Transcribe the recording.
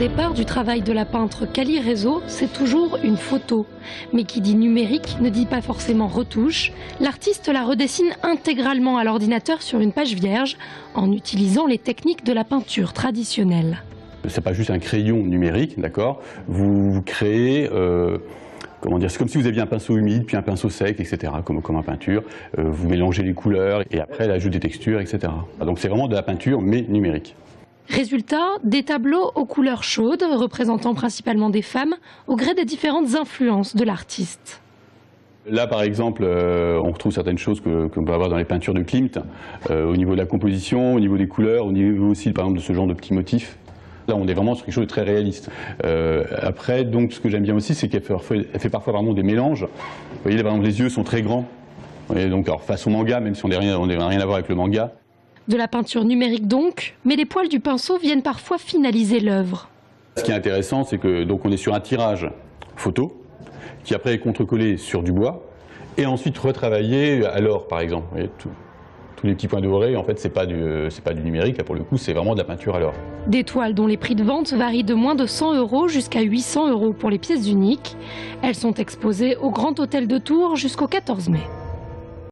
départ du travail de la peintre Cali Rezo, c'est toujours une photo. Mais qui dit numérique ne dit pas forcément retouche. L'artiste la redessine intégralement à l'ordinateur sur une page vierge en utilisant les techniques de la peinture traditionnelle. C'est pas juste un crayon numérique, d'accord. Vous créez, comment dire, c'est comme si vous aviez un pinceau humide, puis un pinceau sec, etc., comme en peinture. Vous mélangez les couleurs et après l'ajout des textures, etc. Donc c'est vraiment de la peinture, mais numérique. Résultat, des tableaux aux couleurs chaudes, représentant principalement des femmes, au gré des différentes influences de l'artiste. Là, par exemple, on retrouve certaines choses qu'on peut avoir dans les peintures de Klimt, au niveau de la composition, au niveau des couleurs, au niveau aussi, par exemple, de ce genre de petits motifs. Là, on est vraiment sur quelque chose de très réaliste. Après, donc, ce que j'aime bien aussi, c'est qu'elle fait parfois vraiment des mélanges. Vous voyez, là, par exemple, les yeux sont très grands. Vous voyez, donc, alors, façon manga, même si on n'a rien à voir avec le manga. De la peinture numérique donc, mais les poils du pinceau viennent parfois finaliser l'œuvre. Ce qui est intéressant, c'est que donc on est sur un tirage photo, qui après est contrecollé sur du bois, et ensuite retravaillé à l'or, par exemple. Vous voyez, tous les petits points dorés, en fait, c'est pas du numérique, là pour le coup, c'est vraiment de la peinture à l'or. Des toiles dont les prix de vente varient de moins de 100 € jusqu'à 800 € pour les pièces uniques. Elles sont exposées au Grand Hôtel de Tours jusqu'au 14 mai.